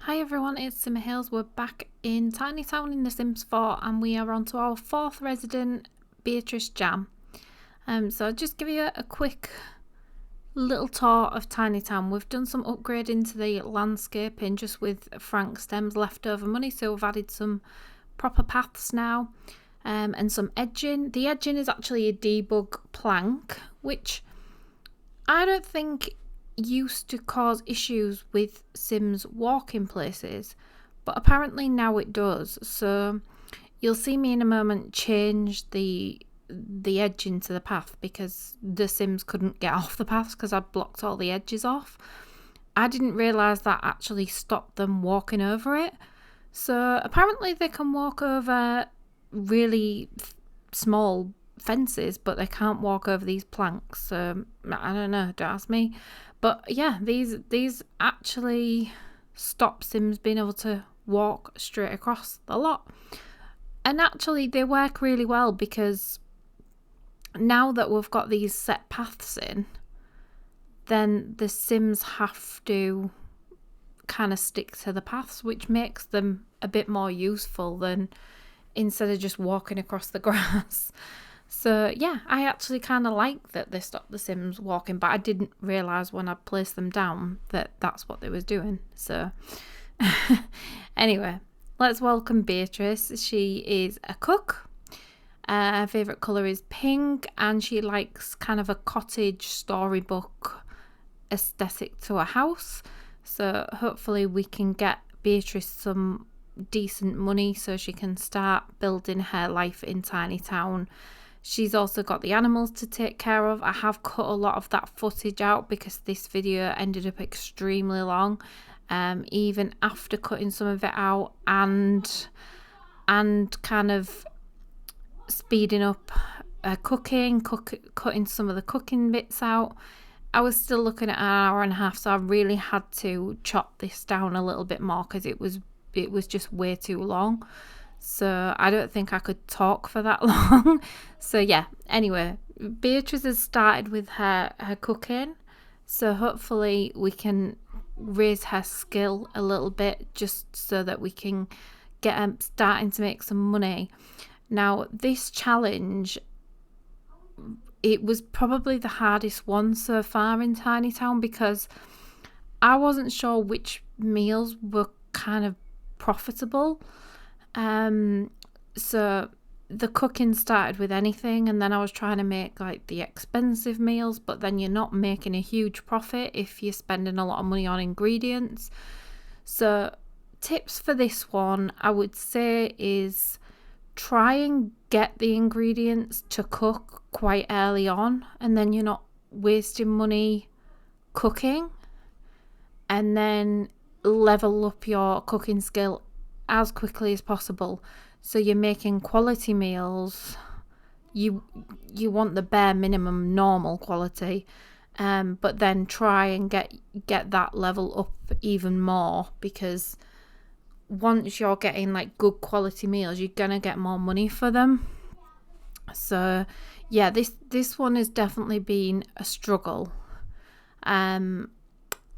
Hi everyone, it's Simmer Hills. We're back in Tiny Town in The Sims 4 and we are on to our fourth resident, Beatrice Jam. So I'll just give you a quick little tour of Tiny Town. We've done some upgrading to the landscaping just with Frank Stem's leftover money, so we've added some proper paths now and some edging. The edging is actually a debug plank, which I don't think used to cause issues with Sims walking places, but apparently now it does. So you'll see me in a moment change the edge into the path because the Sims couldn't get off the path because I'd blocked all the edges off. I didn't realise that actually stopped them walking over it. So apparently they can walk over really small fences, but they can't walk over these planks. I don't know, don't ask me. But yeah, these actually stop Sims being able to walk straight across the lot. And actually they work really well because now that we've got these set paths in, then the Sims have to kind of stick to the paths, which makes them a bit more useful than instead of just walking across the grass. So yeah, I actually kind of like that they stopped the Sims walking, but I didn't realise when I placed them down that that's what they was doing. So anyway, let's welcome Beatrice. She is a cook. Her favourite colour is pink and she likes kind of a cottage storybook aesthetic to a house. So hopefully we can get Beatrice some decent money so she can start building her life in Tiny Town. She's also got the animals to take care of. I have cut a lot of that footage out because this video ended up extremely long, even after cutting some of it out and kind of speeding up cutting some of the cooking bits out. I was still looking at an hour and a half, so I really had to chop this down a little bit more because it was just way too long. So I don't think I could talk for that long. So yeah, anyway, Beatrice has started with her cooking. So hopefully we can raise her skill a little bit just so that we can get her starting to make some money. Now, this challenge, it was probably the hardest one so far in Tiny Town because I wasn't sure which meals were kind of profitable. So the cooking started with anything, and then I was trying to make like the expensive meals, but then you're not making a huge profit if you're spending a lot of money on ingredients. So tips for this one, I would say, is try and get the ingredients to cook quite early on, and then you're not wasting money cooking, and then level up your cooking skill as quickly as possible. So you're making quality meals. You want the bare minimum normal quality, but then try and get that level up even more, because once you're getting like good quality meals, you're gonna get more money for them. So yeah, this one has definitely been a struggle.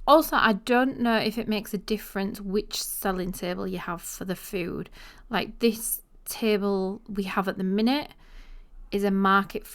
Also, I don't know if it makes a difference which selling table you have for the food. Like this table we have at the minute is a market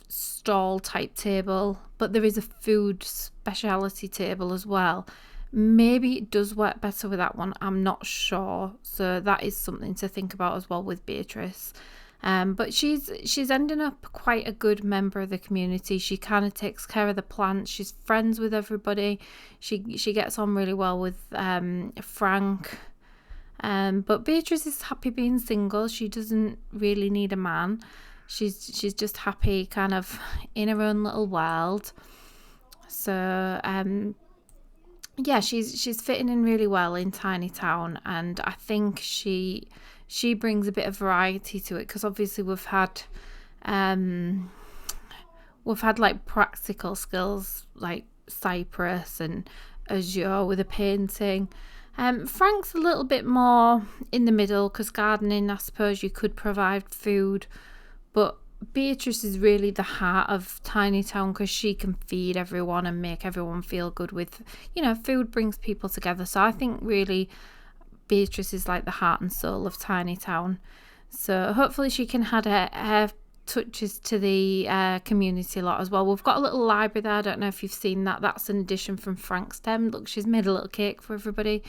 stall type table, but there is a food speciality table as well. Maybe it does work better with that one, I'm not sure. So that is something to think about as well with Beatrice. But she's ending up quite a good member of the community. She kind of takes care of the plants. She's friends with everybody. She gets on really well with Frank. But Beatrice is happy being single. She doesn't really need a man. She's just happy kind of in her own little world. So yeah, she's fitting in really well in Tiny Town, and I think she brings a bit of variety to it because obviously we've had like practical skills like Cypress and Azure with a painting. Frank's a little bit more in the middle because gardening, I suppose you could provide food, but Beatrice is really the heart of Tiny Town because she can feed everyone and make everyone feel good with, food brings people together. So I think really Beatrice is like the heart and soul of Tiny Town. So hopefully she can add her touches to the community lot as well. We've got a little library there. I don't know if you've seen that. That's an addition from Frank's Den. Look, she's made a little cake for everybody.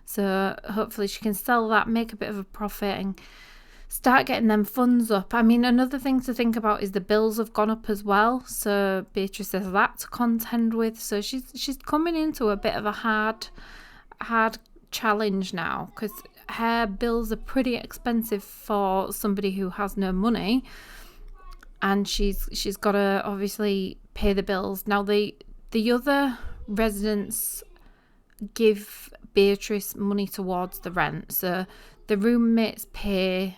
So hopefully she can sell that, make a bit of a profit and start getting them funds up. I mean, another thing to think about is the bills have gone up as well. So Beatrice has that to contend with. So she's coming into a bit of a hard challenge now because her bills are pretty expensive for somebody who has no money. And she's got to obviously pay the bills. Now, the other residents give Beatrice money towards the rent. So the roommates pay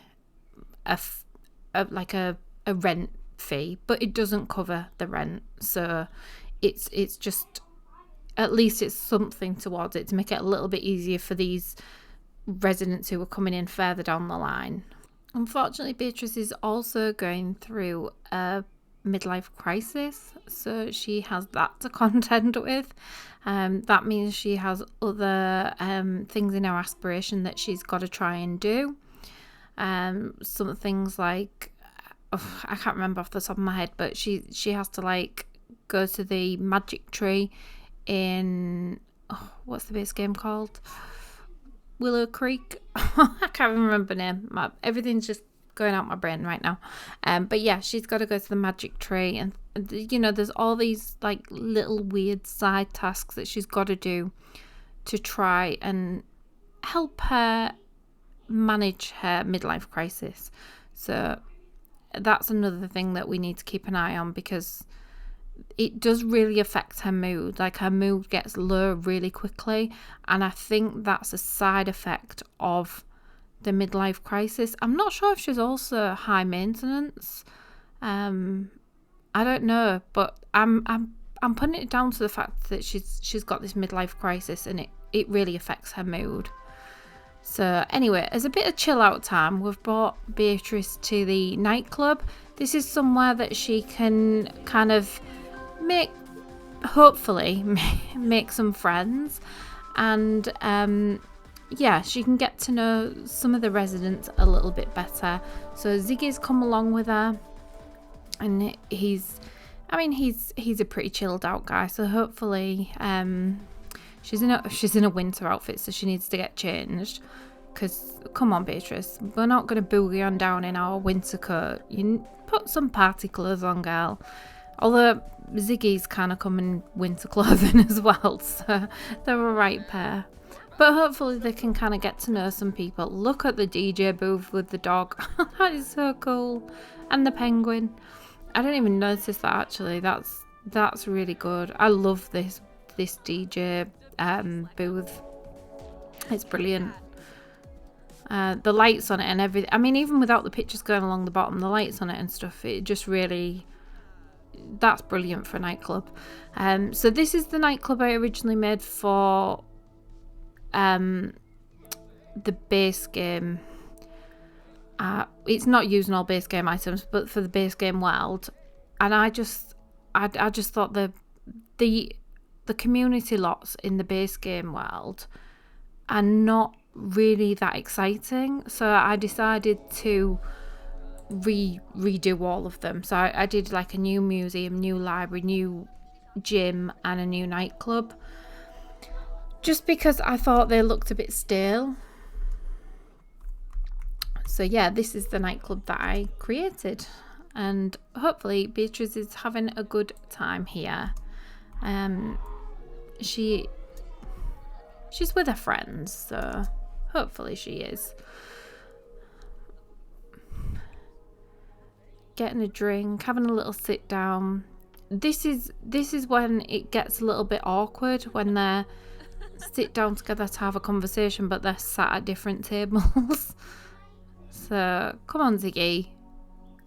a rent fee, but it doesn't cover the rent. So it's just, at least it's something towards it to make it a little bit easier for these residents who are coming in further down the line. Unfortunately, Beatrice is also going through a midlife crisis, so she has that to contend with. That means she has other things in her aspiration that she's got to try and do. Some things like, I can't remember off the top of my head, but she has to like go to the magic tree in, what's the base game called? Willow Creek. I can't remember the name. Everything's just going out my brain right now. But yeah, she's got to go to the magic tree, and there's all these like little weird side tasks that she's got to do to try and help her manage her midlife crisis. So that's another thing that we need to keep an eye on, because it does really affect her mood. Like, her mood gets low really quickly, and I think that's a side effect of the midlife crisis. I'm not sure if she's also high maintenance. I don't know, but I'm putting it down to the fact that she's got this midlife crisis, and it really affects her mood. So anyway, as a bit of chill out time, we've brought Beatrice to the nightclub. This is somewhere that she can kind of hopefully make some friends, and she can get to know some of the residents a little bit better. So Ziggy's come along with her, and he's a pretty chilled out guy. So hopefully she's in a winter outfit, so she needs to get changed. Because come on, Beatrice, we're not going to boogie on down in our winter coat. You put some party clothes on, girl. Although Ziggy's kind of come in winter clothing as well, so they're a right pair. But hopefully they can kind of get to know some people. Look at the DJ booth with the dog. That is so cool. And the penguin. I didn't even notice that, actually. That's really good. I love this DJ booth. It's brilliant. The lights on it and everything. I mean, even without the pictures going along the bottom, the lights on it and stuff, it just really... That's brilliant for a nightclub. So this is the nightclub I originally made for the base game. It's not using all base game items, but for the base game world. And I just thought the community lots in the base game world are not really that exciting. So I decided to redo all of them. So I did like a new museum, new library, new gym, and a new nightclub, just because I thought they looked a bit stale. So yeah, this is the nightclub that I created, and hopefully Beatrice is having a good time here. She's with her friends, so hopefully she is. Getting a drink, having a little sit down. This is when it gets a little bit awkward, when they sit down together to have a conversation, but they're sat at different tables. So come on, Ziggy,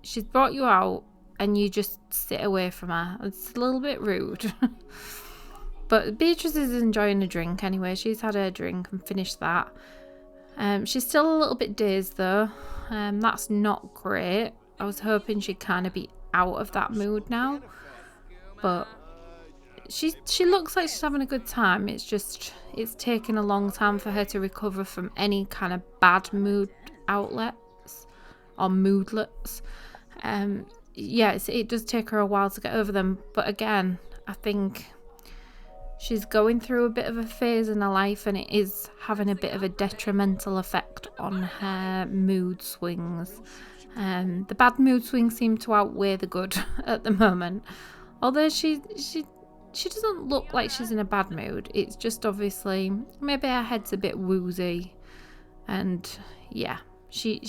she's brought you out and you just sit away from her. It's a little bit rude. But Beatrice is enjoying a drink anyway. She's had her drink and finished that. She's still a little bit dazed though. That's not great. I was hoping she'd kind of be out of that mood now, but she looks like she's having a good time. It's just it's taken a long time for her to recover from any kind of bad mood outlets or moodlets. Yes, it does take her a while to get over them, but again, I think she's going through a bit of a phase in her life, and it is having a bit of a detrimental effect on her mood swings. The bad mood swings seem to outweigh the good at the moment. Although she doesn't look like she's in a bad mood. It's just obviously maybe her head's a bit woozy, and yeah, she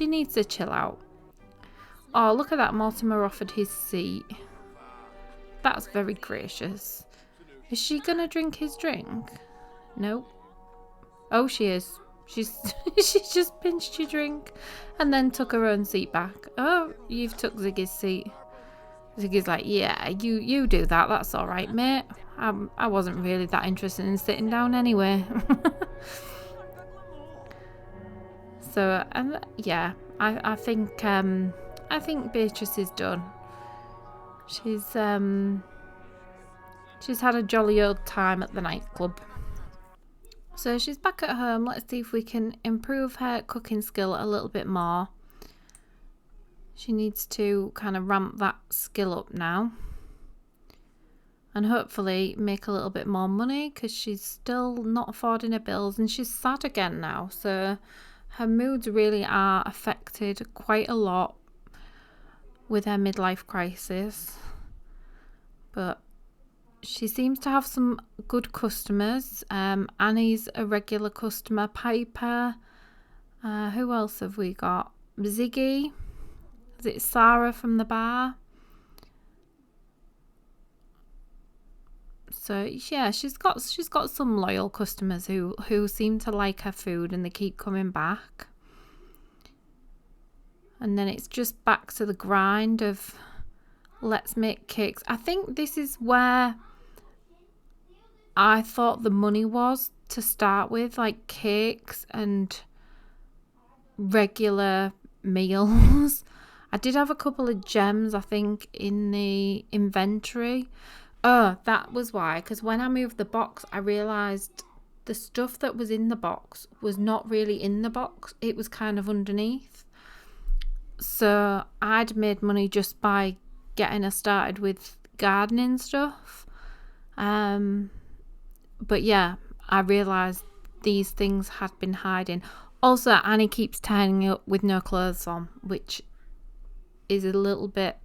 needs to chill out. Oh, look at that! Mortimer offered his seat. That's very gracious. Is she gonna drink his drink? Nope. Oh, she is. She's just pinched your drink and then took her own seat back. Oh, you've took Ziggy's seat. Ziggy's like, yeah, you do that. That's all right, mate. I wasn't really that interested in sitting down anyway. So, yeah, I think Beatrice is done. She's had a jolly old time at the nightclub. So she's back at home. Let's see if we can improve her cooking skill a little bit more. She needs to kind of ramp that skill up now. And hopefully make a little bit more money, because she's still not affording her bills and she's sad again now. So her moods really are affected quite a lot with her midlife crisis. But she seems to have some good customers. Annie's a regular customer. Piper. Who else have we got? Ziggy. Is it Sarah from the bar? So yeah, she's got some loyal customers who seem to like her food and they keep coming back. And then it's just back to the grind of let's make cakes. I think this is where I thought the money was to start with, like cakes and regular meals. I did have a couple of gems, I think, in the inventory. Oh, that was why, because when I moved the box, I realised the stuff that was in the box was not really in the box. It was kind of underneath. So I'd made money just by getting her started with gardening stuff. But yeah, I realised these things had been hiding. Also, Annie keeps turning up with no clothes on, which is a little bit...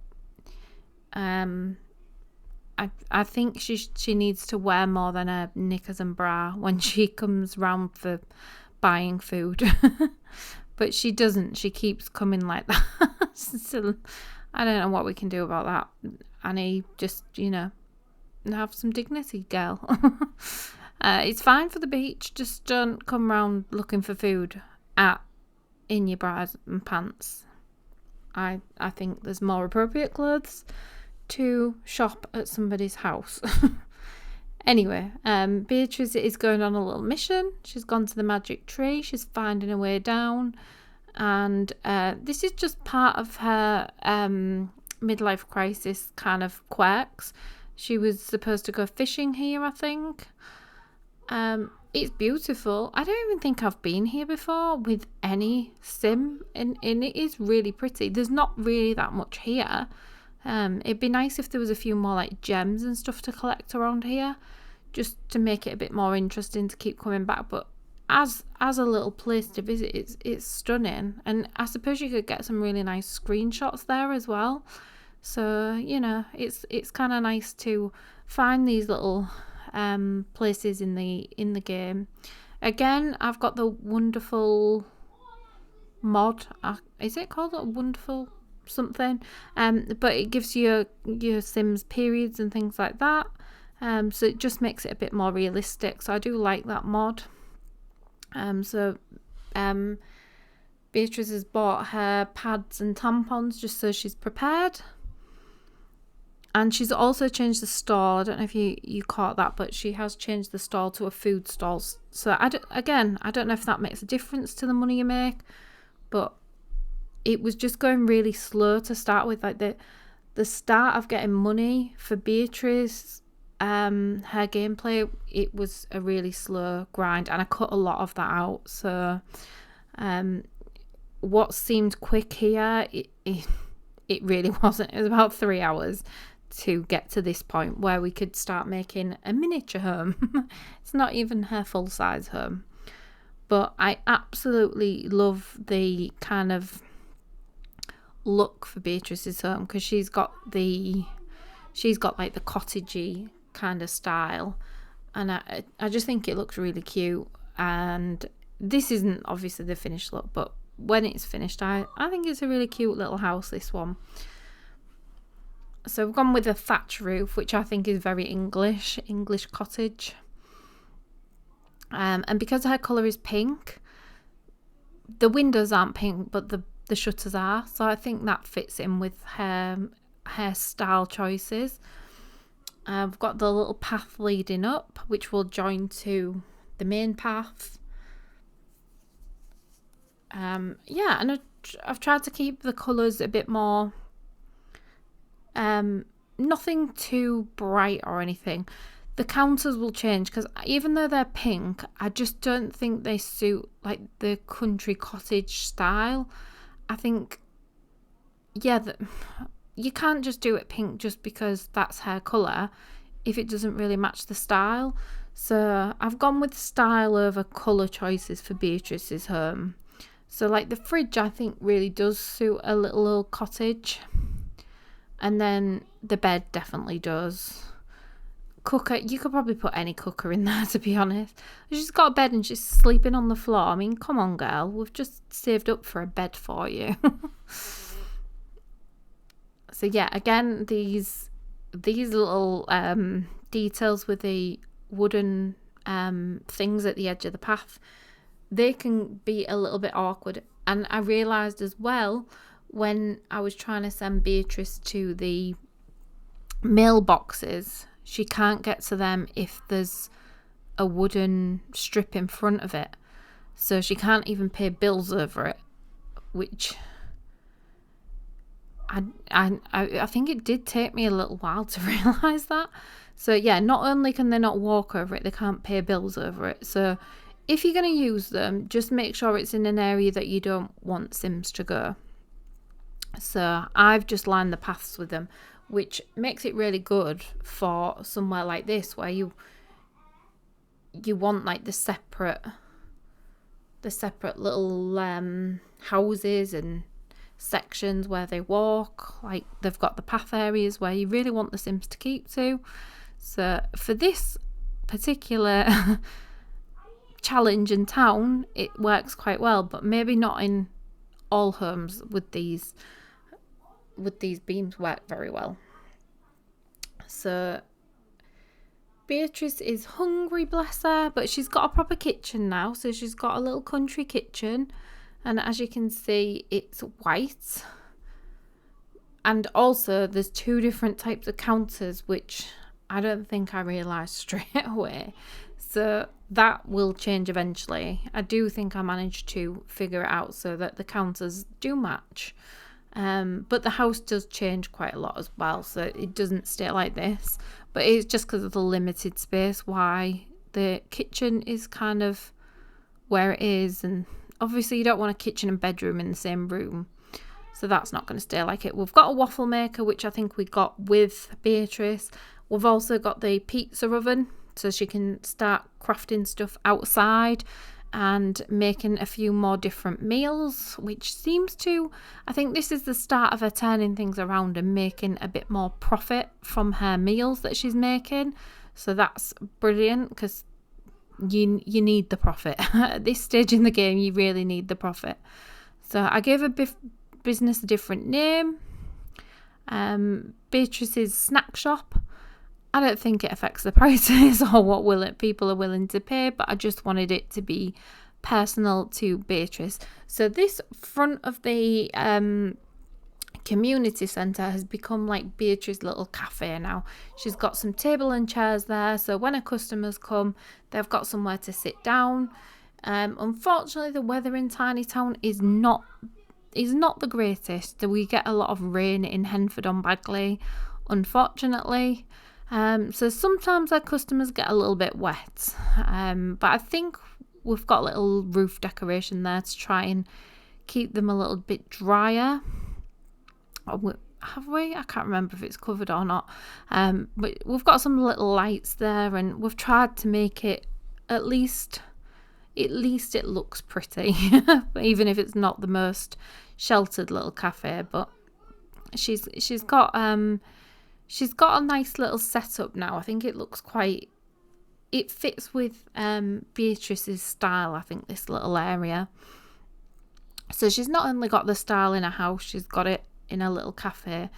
I think she needs to wear more than her knickers and bra when she comes round for buying food. But she doesn't. She keeps coming like that. So I don't know what we can do about that. Annie, just, have some dignity, girl. It's fine for the beach. Just don't come round looking for food in your bras and pants. I think there's more appropriate clothes to shop at somebody's house. Anyway, Beatrice is going on a little mission. She's gone to the magic tree. She's finding her way down. And this is just part of her midlife crisis kind of quirks. She was supposed to go fishing here, I think. It's beautiful. I don't even think I've been here before with any sim. And it is really pretty. There's not really that much here. It'd be nice if there was a few more like gems and stuff to collect around here, just to make it a bit more interesting to keep coming back. But as a little place to visit, it's stunning, and I suppose you could get some really nice screenshots there as well. So it's kind of nice to find these little places in the game. Again, I've got the wonderful mod. Is it called a wonderful something? But it gives you your Sims periods and things like that. So it just makes it a bit more realistic. So I do like that mod. Beatrice has bought her pads and tampons just so she's prepared. And she's also changed the stall. I don't know if you caught that, but she has changed the stall to a food stall. So I don't know if that makes a difference to the money you make, but it was just going really slow to start with. Like the start of getting money for Beatrice, her gameplay, it was a really slow grind, and I cut a lot of that out. So what seemed quick here, it really wasn't. It was about 3 hours to get to this point where we could start making a miniature home. It's not even her full-size home. But I absolutely love the kind of look for Beatrice's home, because she's got like the cottagey kind of style, and I just think it looks really cute. And this isn't obviously the finished look, but when it's finished, I think it's a really cute little house, this one. So we've gone with a thatch roof, which I think is very English cottage. And because her colour is pink, the windows aren't pink, but the shutters are. So I think that fits in with her style choices. I've got the little path leading up, which will join to the main path. And I've tried to keep the colours a bit more, nothing too bright or anything. The counters will change, because even though they're pink, I just don't think they suit like the country cottage style. I think, you can't just do it pink just because that's her colour if it doesn't really match the style. So I've gone with style over colour choices for Beatrice's home. So like the fridge, I think really does suit a little old cottage. And then the bed definitely does. Cooker, you could probably put any cooker in there, to be honest. She's got a bed and she's sleeping on the floor. I mean, come on, girl. We've just saved up for a bed for you. So yeah, again, these little details with the wooden things at the edge of the path, they can be a little bit awkward. And I realised as well, when I was trying to send Beatrice to the mailboxes, she can't get to them if there's a wooden strip in front of it. So she can't even pay bills over it, which I think it did take me a little while to realise that. So yeah, not only can they not walk over it, they can't pay bills over it. So if you're going to use them, just make sure it's in an area that you don't want Sims to go. So I've just lined the paths with them, which makes it really good for somewhere like this where you want like the separate little houses and sections where they walk. Like they've got the path areas where you really want the Sims to keep to. So for this particular challenge and town, it works quite well, but maybe not in all homes with these beams work very well. So Beatrice is hungry, bless her, but she's got a proper kitchen now. So she's got a little country kitchen, and as you can see, it's white. And also there's 2 different types of counters, which I don't think I realised straight away. So that will change eventually. I do think I managed to figure it out so that the counters do match. But the house does change quite a lot as well, so it doesn't stay like this. But it's just because of the limited space why the kitchen is kind of where it is. And obviously you don't want a kitchen and bedroom in the same room, so that's not going to stay like it. We've got a waffle maker, which I think we got with Beatrice. We've also got the pizza oven, so she can start crafting stuff outside and making a few more different meals, which seems to, I think this is the start of her turning things around and making a bit more profit from her meals that she's making. So that's brilliant, because you need the profit. At this stage in the game, you really need the profit. So I gave her business a different name, Beatrice's Snack Shop. I don't think it affects the prices or what people are willing to pay, but I just wanted it to be personal to Beatrice. So this front of the community centre has become like Beatrice's little cafe now. She's got some table and chairs there, so when her customers come, they've got somewhere to sit down. Unfortunately, the weather in Tiny Town is not is not the greatest. We get a lot of rain in Henford-on-Bagley, unfortunately. So sometimes our customers get a little bit wet. But I think we've got a little roof decoration there to try and keep them a little bit drier. Have we? I can't remember if it's covered or not. But we've got some little lights there, and we've tried to make it at least it looks pretty, even if it's not the most sheltered little cafe. But she's got a nice little setup now. I think it looks it fits with Beatrice's style, I think, this little area. So she's not only got the style in a house, she's got it in a little cafe.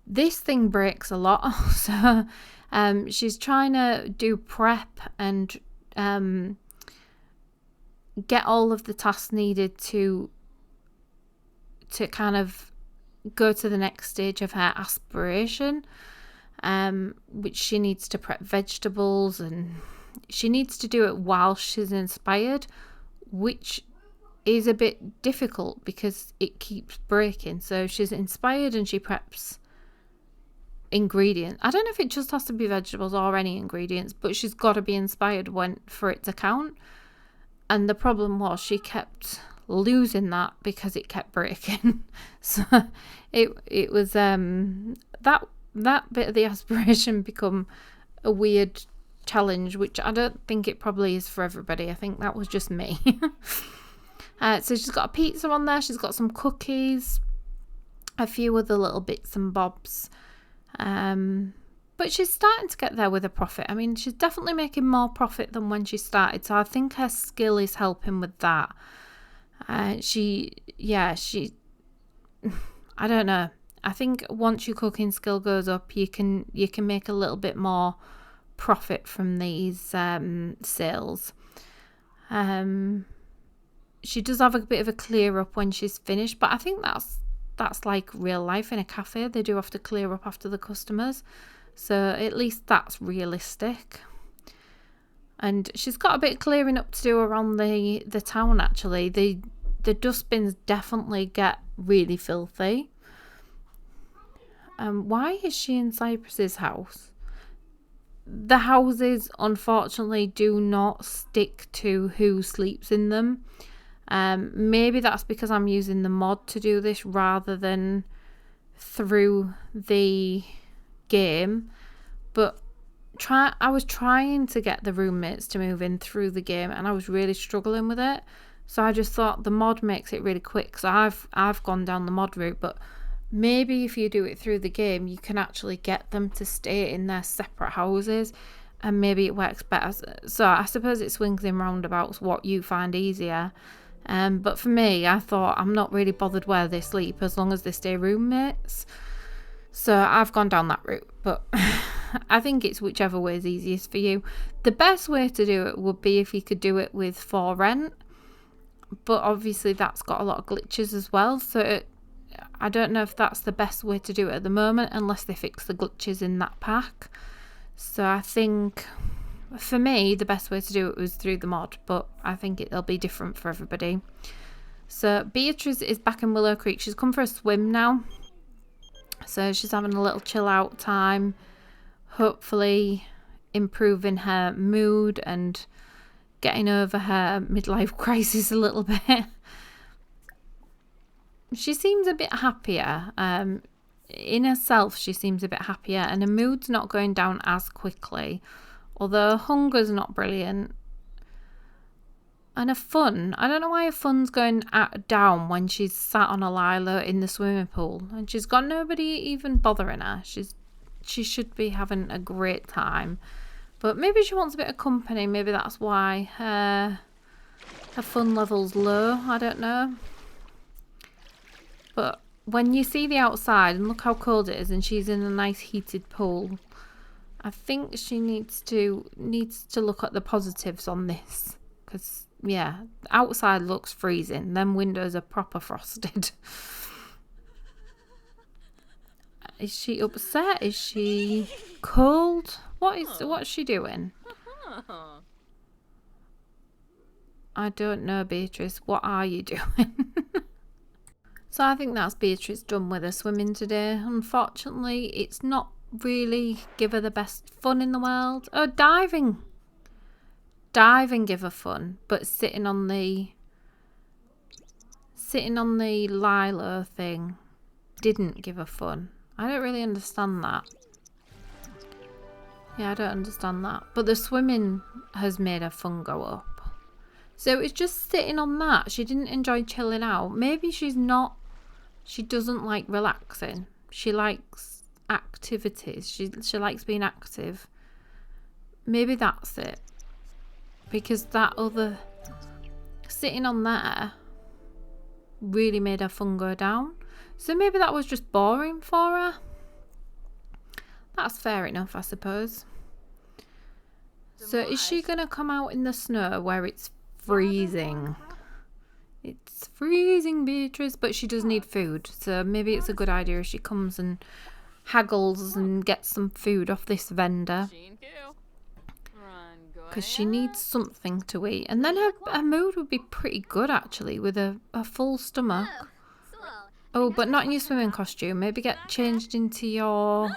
This thing breaks a lot, so she's trying to do prep and get all of the tasks needed to kind of go to the next stage of her aspiration, which she needs to prep vegetables, and she needs to do it while she's inspired, which is a bit difficult because it keeps breaking. So she's inspired and she preps ingredients. I don't know if it just has to be vegetables or any ingredients, but she's got to be inspired for it to count. And the problem was she kept losing that because it kept breaking. So it was that bit of the aspiration become a weird challenge, which I don't think it probably is for everybody. I think that was just me. So she's got a pizza on there, she's got some cookies, a few other little bits and bobs, but she's starting to get there with a profit. I mean, she's definitely making more profit than when she started, so I think her skill is helping with that. I don't know, I think once your cooking skill goes up, you can make a little bit more profit from these sales. She does have a bit of a clear up when she's finished, but I think that's like real life in a cafe. They do have to clear up after the customers, so at least that's realistic. And she's got a bit of clearing up to do around the town, actually. The dustbins definitely get really filthy. Why is she in Cypress's house? The houses, unfortunately, do not stick to who sleeps in them. Maybe that's because I'm using the mod to do this rather than through the game, but I was trying to get the roommates to move in through the game, and I was really struggling with it. So I just thought the mod makes it really quick, so I've gone down the mod route. But maybe if you do it through the game, you can actually get them to stay in their separate houses, and maybe it works better. So I suppose it swings in roundabouts what you find easier. But for me, I thought I'm not really bothered where they sleep as long as they stay roommates. So I've gone down that route, but I think it's whichever way is easiest for you. The best way to do it would be if you could do it with for rent, but obviously that's got a lot of glitches as well. So I don't know if that's the best way to do it at the moment, unless they fix the glitches in that pack. So I think, for me, the best way to do it was through the mod, but I think it'll be different for everybody. So Beatrice is back in Willow Creek. She's come for a swim now, so she's having a little chill out time, hopefully improving her mood and getting over her midlife crisis a little bit. She seems a bit happier. In herself, she seems a bit happier, and her mood's not going down as quickly. Although hunger's not brilliant. And her fun, I don't know why her fun's going down when she's sat on a lilo in the swimming pool. And she's got nobody even bothering her. She should be having a great time. But maybe she wants a bit of company. Maybe that's why her fun level's low. I don't know. But when you see the outside and look how cold it is, and she's in a nice heated pool, I think she needs to look at the positives on this, because yeah, outside looks freezing. Them windows are proper frosted. Is she upset? Is she cold? What's she doing? I don't know, Beatrice. What are you doing? So I think that's Beatrice done with her swimming today. Unfortunately, it's not really give her the best fun in the world. Oh, diving. Diving give her fun, but sitting on the Lilo thing didn't give her fun. I don't really understand that. Yeah, I don't understand that. But the swimming has made her fun go up. So it's just sitting on that. She didn't enjoy chilling out. Maybe she doesn't like relaxing. She likes activities. She likes being active. Maybe that's it. Because that other sitting on there really made her fun go down. So maybe that was just boring for her. That's fair enough, I suppose. So is she going to come out in the snow where it's freezing? It's freezing, Beatrice, but she does need food. So maybe it's a good idea if she comes and haggles and gets some food off this vendor. Because she needs something to eat. And then her mood would be pretty good, actually, with a full stomach. Oh, but not in your swimming costume. Maybe get changed into your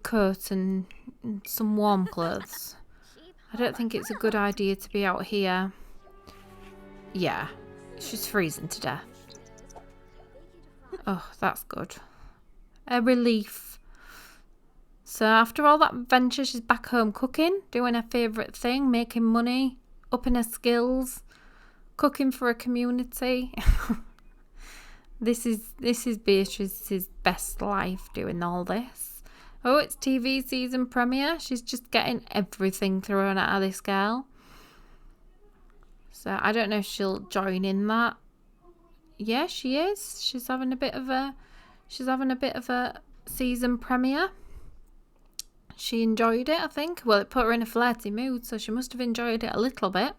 coat and some warm clothes. I don't think it's a good idea to be out here. Yeah, she's freezing to death. Oh, that's good. A relief. So after all that adventure, she's back home cooking, doing her favourite thing, making money, upping her skills, cooking for a community. This is Beatrice's best life, doing all this. Oh, it's TV season premiere. She's just getting everything thrown at her, this girl. So I don't know if she'll join in that. Yeah, she is. She's having a bit of a season premiere. She enjoyed it, I think. Well, it put her in a flirty mood, so she must have enjoyed it a little bit.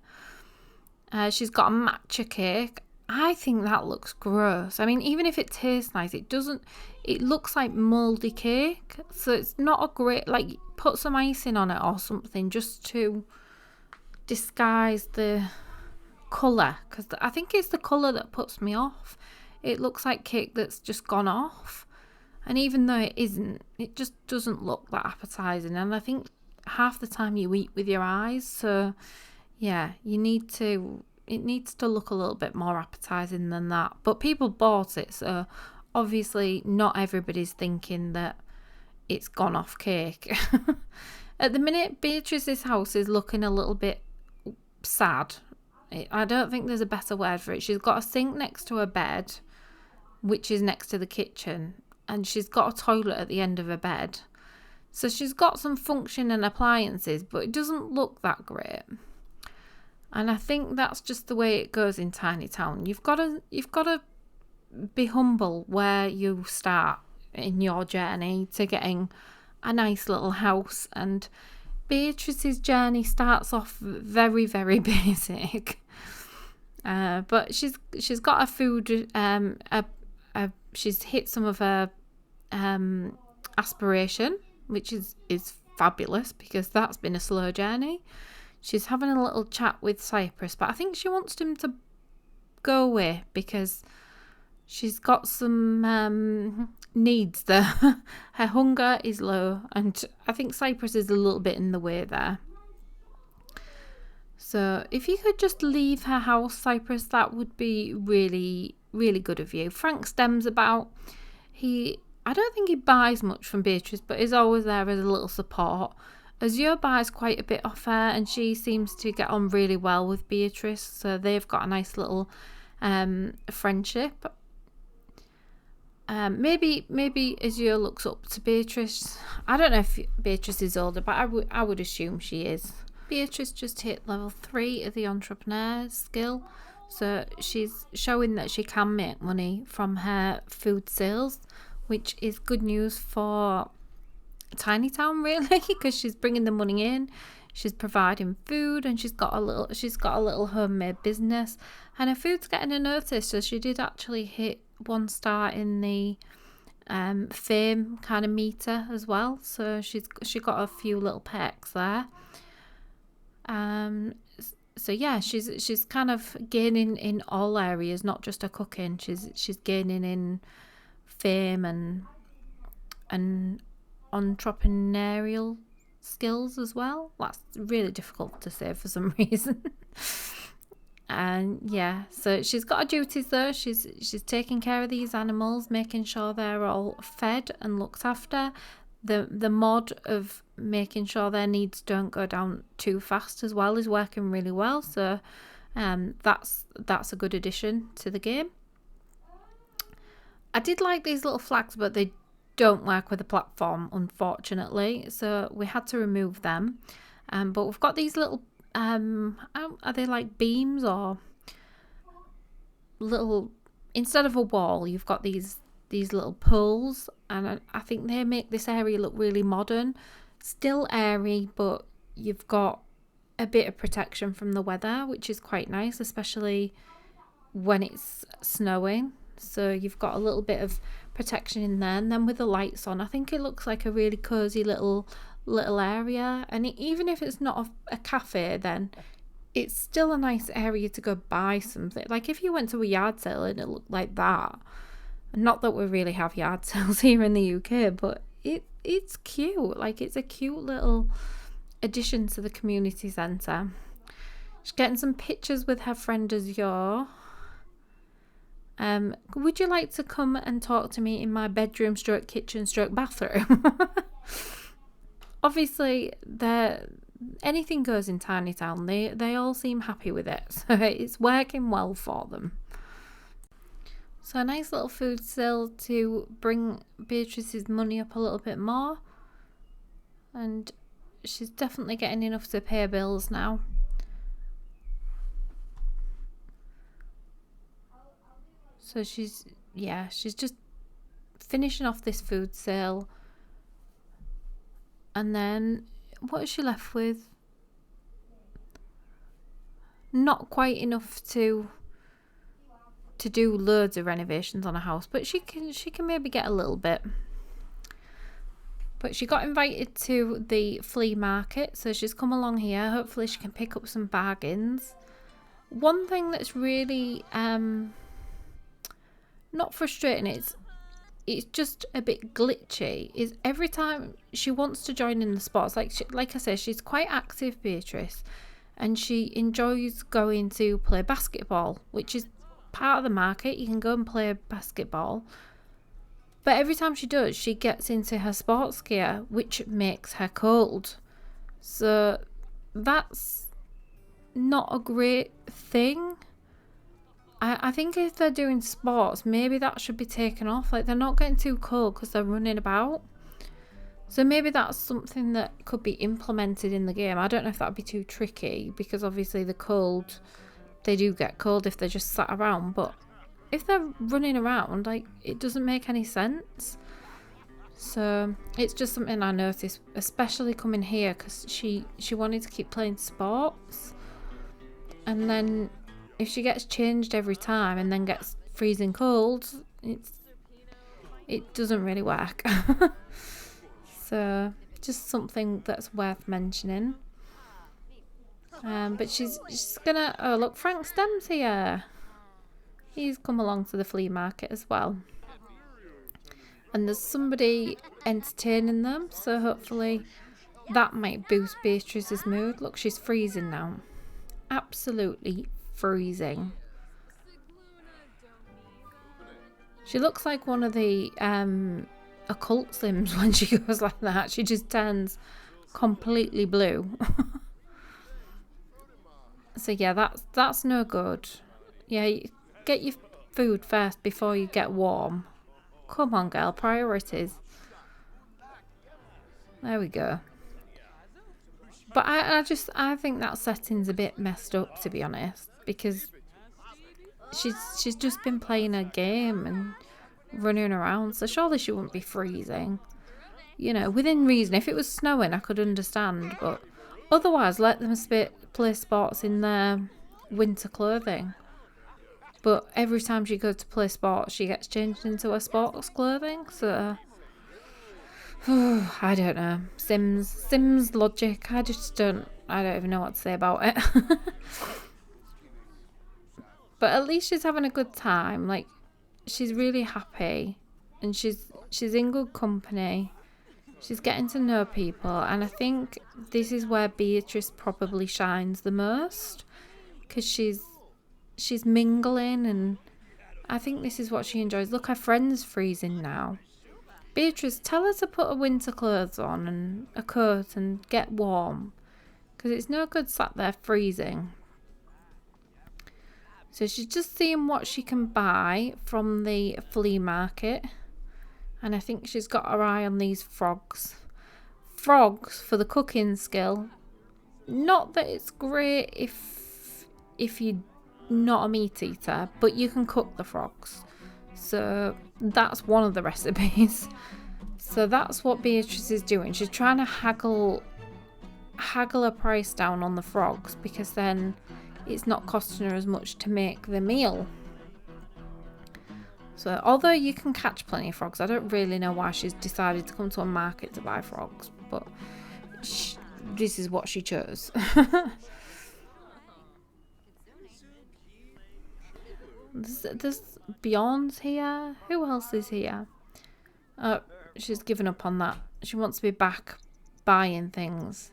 She's got a matcha cake. I think that looks gross. I mean, even if it tastes nice, it looks like mouldy cake. So it's not a great, like, put some icing on it or something just to disguise the colour. Because I think it's the colour that puts me off. It looks like cake that's just gone off. And even though it isn't, it just doesn't look that appetising. And I think half the time you eat with your eyes. So, yeah, it needs to look a little bit more appetising than that. But people bought it, so obviously not everybody's thinking that it's gone off cake. At the minute, Beatrice's house is looking a little bit sad. I don't think there's a better word for it. She's got a sink next to her bed, which is next to the kitchen, and she's got a toilet at the end of her bed. So she's got some function and appliances, but it doesn't look that great. And I think that's just the way it goes in Tiny Town. You've got to be humble where you start in your journey to getting a nice little house. And Beatrice's journey starts off very, very basic. But she's got a food. She's hit some of her aspiration, which is fabulous because that's been a slow journey. She's having a little chat with Cypress, but I think she wants him to go away because she's got some needs there. Her hunger is low, and I think Cypress is a little bit in the way there. So if you could just leave her house, Cypress, that would be really, really good of you. Frank Stem's about. I don't think he buys much from Beatrice, but is always there as a little support. Azure buys quite a bit off her, and she seems to get on really well with Beatrice, so they've got a nice little friendship. Maybe Azure looks up to Beatrice. I don't know if Beatrice is older, but I would assume she is. Beatrice just hit level 3 of the entrepreneur skill, so she's showing that she can make money from her food sales, which is good news for Tiny Town, really, because she's bringing the money in, she's providing food, and she's got a little homemade business, and her food's getting a notice. So she did actually hit 1 star in the fame kind of meter as well. So she got a few little perks there. So yeah, she's kind of gaining in all areas, not just her cooking. She's gaining in fame and entrepreneurial skills as well. That's really difficult to say for some reason. And yeah, so she's got her duties though. She's taking care of these animals, making sure they're all fed and looked after. The mod of making sure their needs don't go down too fast as well is working really well. So that's a good addition to the game. I did like these little flags, but they don't work with the platform, unfortunately. So we had to remove them. But we've got these little, are they like beams or little, instead of a wall, you've got these little poles. And I think they make this area look really modern. Still airy, but you've got a bit of protection from the weather, which is quite nice, especially when it's snowing. So you've got a little bit of protection in there, and then with the lights on, I think it looks like a really cozy little area. And even if it's not a cafe, then it's still a nice area to go buy something. Like if you went to a yard sale and it looked like that, not that we really have yard sales here in the UK, but it's cute. Like it's a cute little addition to the community centre. She's getting some pictures with her friend Azure. Would you like to come and talk to me in my bedroom stroke kitchen stroke bathroom? Obviously, anything goes in Tiny Town. They all seem happy with it, so it's working well for them. So a nice little food sale to bring Beatrice's money up a little bit more, and she's definitely getting enough to pay her bills now. So she's just finishing off this food sale. And then what is she left with? Not quite enough to do loads of renovations on a house, but she can maybe get a little bit. But she got invited to the flea market, so she's come along here. Hopefully she can pick up some bargains. One thing that's really not frustrating, it's just a bit glitchy, is every time she wants to join in the sports, like I say, she's quite active, Beatrice, and she enjoys going to play basketball, which is part of the market. You can go and play basketball, but every time she does, she gets into her sports gear, which makes her cold. So that's not a great thing. I think if they're doing sports, maybe that should be taken off. Like, they're not getting too cold because they're running about. So maybe that's something that could be implemented in the game. I don't know if that would be too tricky, because obviously the cold, they do get cold if they're just sat around. But if they're running around, like, it doesn't make any sense. So it's just something I noticed, especially coming here, because she wanted to keep playing sports. And then if she gets changed every time and then gets freezing cold, it doesn't really work. So just something that's worth mentioning. But she's gonna, oh look, Frank Stem's here. He's come along to the flea market as well. And there's somebody entertaining them, so hopefully that might boost Beatrice's mood. Look, she's freezing now. Absolutely freezing. She looks like one of the occult Sims when she goes like that. She just turns completely blue. So yeah, that's no good. Yeah, get your food first before you get warm. Come on, girl, priorities. There we go. But I think that setting's a bit messed up, to be honest, because she's just been playing a game and running around, so surely she wouldn't be freezing. You know, within reason. If it was snowing, I could understand, but otherwise, let them play sports in their winter clothing. But every time she goes to play sports, she gets changed into her sports clothing, so I don't know. Sims logic, I I don't even know what to say about it. But at least she's having a good time. Like, she's really happy, and she's in good company. She's getting to know people, and I think this is where Beatrice probably shines the most, because she's mingling, and I think this is what she enjoys. Look, her friend's freezing now. Beatrice, tell her to put her winter clothes on and a coat and get warm, because it's no good sat there freezing. So she's just seeing what she can buy from the flea market. And I think she's got her eye on these frogs. Frogs for the cooking skill. Not that it's great if you're not a meat eater, but you can cook the frogs. So that's one of the recipes. So that's what Beatrice is doing. She's trying to haggle her price down on the frogs, because then it's not costing her as much to make the meal. So although you can catch plenty of frogs, I don't really know why she's decided to come to a market to buy frogs, but this is what she chose. There's Beyond's here. Who else is here? She's given up on that. She wants to be back buying things.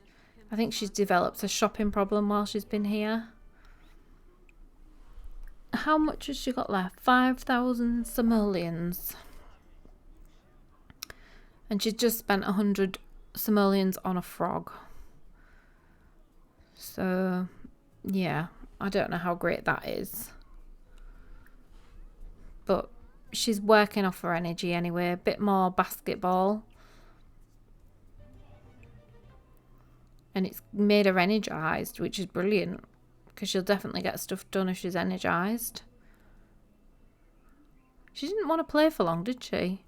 I think she's developed a shopping problem while she's been here. How much has she got left? 5,000 simoleons. And she's just spent 100 simoleons on a frog. So, yeah, I don't know how great that is. But she's working off her energy anyway. A bit more basketball. And it's made her energised, which is brilliant, because she'll definitely get stuff done if she's energised. She didn't want to play for long, did she?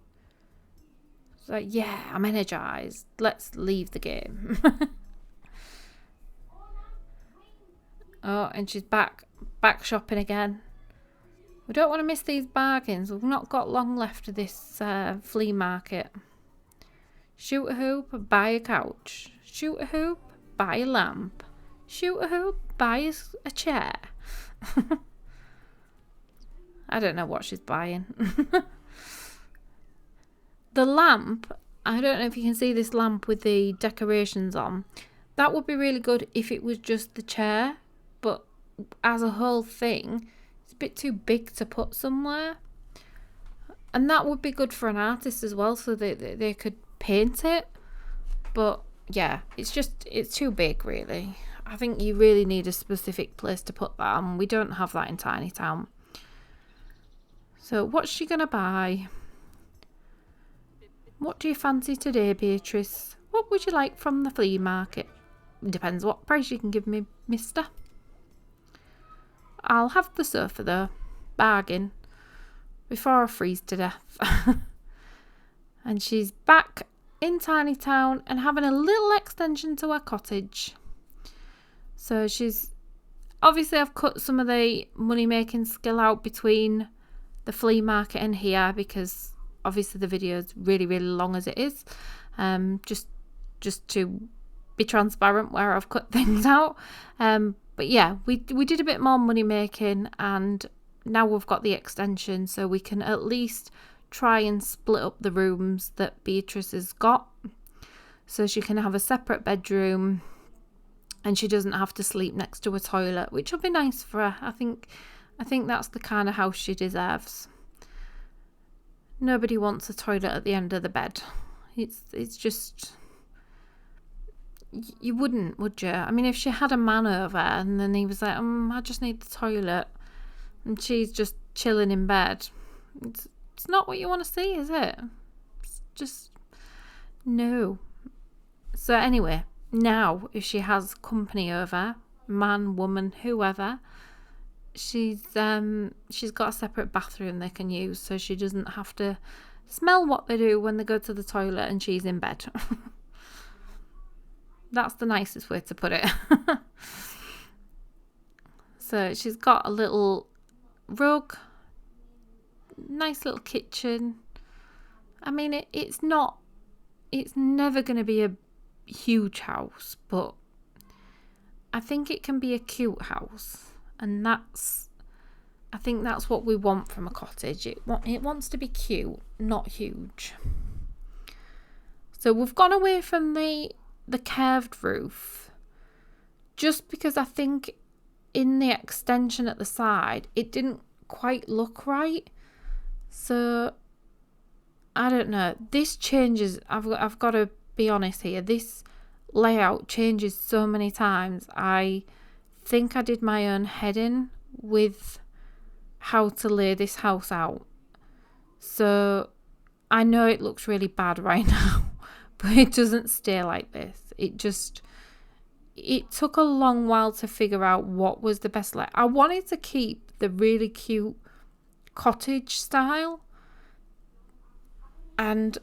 It's like, yeah, I'm energised. Let's leave the game. Oh, and she's back shopping again. We don't want to miss these bargains. We've not got long left of this flea market. Shoot a hoop, buy a couch. Shoot a hoop, buy a lamp. Shoot a hoop, buy a chair. I don't know what she's buying. The lamp, I don't know if you can see this lamp with the decorations on. That would be really good if it was just the chair, but as a whole thing, it's a bit too big to put somewhere. And that would be good for an artist as well, so they could paint it. But yeah, it's too big, really. I think you really need a specific place to put that on. We don't have that in Tiny Town. So what's she going to buy? What do you fancy today, Beatrice? What would you like from the flea market? Depends what price you can give me, mister. I'll have the sofa though. Bargain. Before I freeze to death. And she's back in Tiny Town and having a little extension to her cottage. So she's... Obviously I've cut some of the money making skill out between the flea market and here, because obviously the video is really, really long as it is. Just to be transparent where I've cut things out. But yeah, we did a bit more money making, and now we've got the extension, so we can at least try and split up the rooms that Beatrice has got, so she can have a separate bedroom and she doesn't have to sleep next to a toilet, which will be nice for her. I think that's the kind of house she deserves. Nobody wants a toilet at the end of the bed. It's just... You wouldn't, would you? I mean, if she had a man over and then he was like, I just need the toilet, and she's just chilling in bed, it's not what you want to see, is it? It's just... No. So anyway, now if she has company over, man, woman, whoever, she's got a separate bathroom they can use, so she doesn't have to smell what they do when they go to the toilet and she's in bed. That's the nicest way to put it. So she's got a little rug, nice little kitchen. I mean, it's never going to be a huge house, but I think it can be a cute house, and I think that's what we want from a cottage. It wants to be cute, not huge. So we've gone away from the curved roof, just because I think in the extension at the side, it didn't quite look right. So I don't know. This changes. I've got to be honest here. This layout changes so many times. I think I did my own head in with how to lay this house out. So I know it looks really bad right now, but it doesn't stay like this. It took a long while to figure out what was the best layout. I wanted to keep the really cute cottage style, and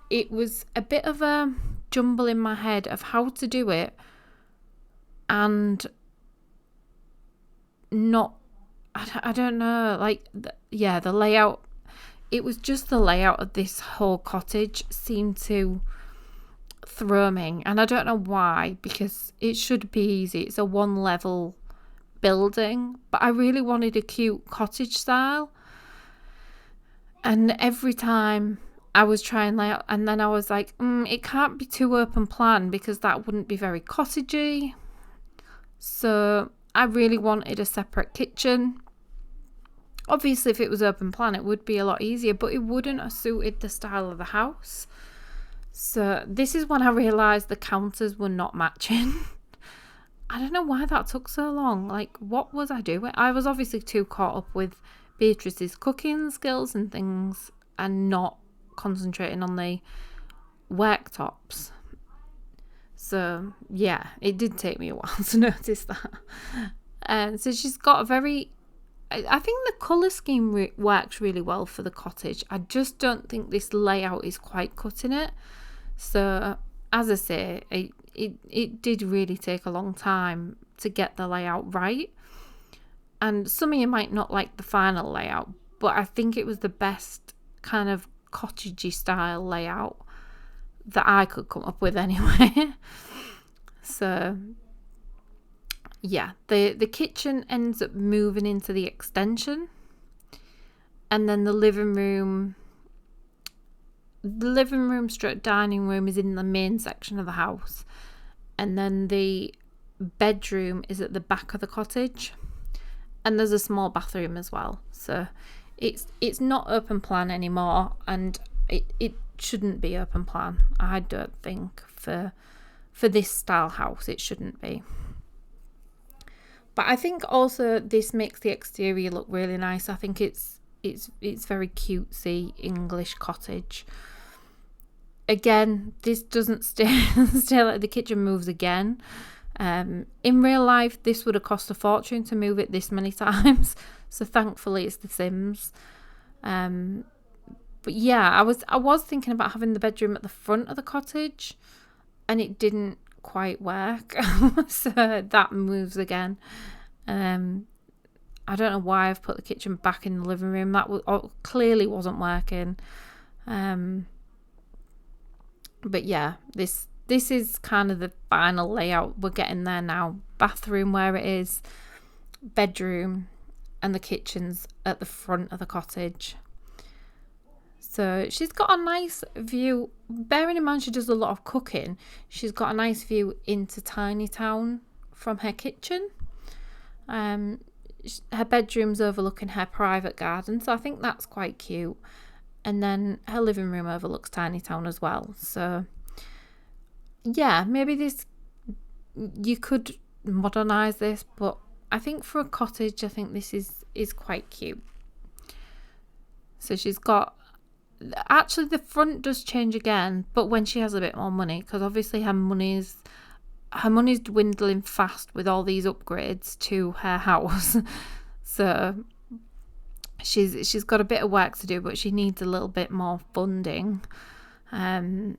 it was a bit of a jumble in my head of how to do it and not, I don't know, like, the layout. It was just the layout of this whole cottage seemed to throw me, and I don't know why, because it should be easy. It's a one level building, but I really wanted a cute cottage style, and every time I was trying layout, and then I was like, it can't be too open plan because that wouldn't be very cottagey. So I really wanted a separate kitchen. Obviously, if it was open plan, it would be a lot easier, but it wouldn't have suited the style of the house. So this is when I realised the counters were not matching. I don't know why that took so long. Like, what was I doing? I was obviously too caught up with Beatrice's cooking skills and things and not concentrating on the worktops. So yeah, it did take me a while to notice that. And so she's got a very, I think the colour scheme works really well for the cottage. I just don't think this layout is quite cutting it. So as I say, it did really take a long time to get the layout right. And some of you might not like the final layout, but I think it was the best kind of cottagey style layout that I could come up with anyway. So yeah, the kitchen ends up moving into the extension, and then the living room stroke dining room is in the main section of the house, and then the bedroom is at the back of the cottage, and there's a small bathroom as well. So it's not open plan anymore, and it shouldn't be open plan. I don't think for this style house it shouldn't be. But I think also this makes the exterior look really nice. I think it's very cutesy English cottage. Again, this doesn't stay like the kitchen moves again. In real life, this would have cost a fortune to move it this many times. So thankfully, it's The Sims. But yeah, I was thinking about having the bedroom at the front of the cottage, and it didn't quite work. So that moves again. I don't know why I've put the kitchen back in the living room. That clearly wasn't working. But yeah, this is kind of the final layout. We're getting there now. Bathroom where it is, bedroom, and the kitchen's at the front of the cottage. So she's got a nice view. Bearing in mind she does a lot of cooking, she's got a nice view into Tiny Town from her kitchen. Her bedroom's overlooking her private garden, so I think that's quite cute. And then her living room overlooks Tiny Town as well. So yeah, maybe you could modernise this, but I think for a cottage, I think this is quite cute. So she's got, actually the front does change again, but when she has a bit more money, because obviously her money's dwindling fast with all these upgrades to her house. So she's got a bit of work to do, but she needs a little bit more funding. Because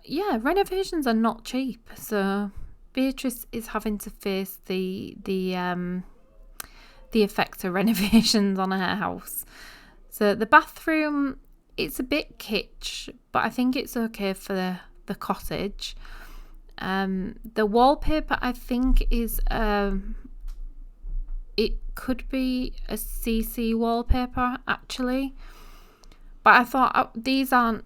yeah, renovations are not cheap. So Beatrice is having to face the effect of renovations on her house. So the bathroom, it's a bit kitsch, but I think it's okay for the cottage. The wallpaper, I think, is it could be a CC wallpaper actually, but I thought these aren't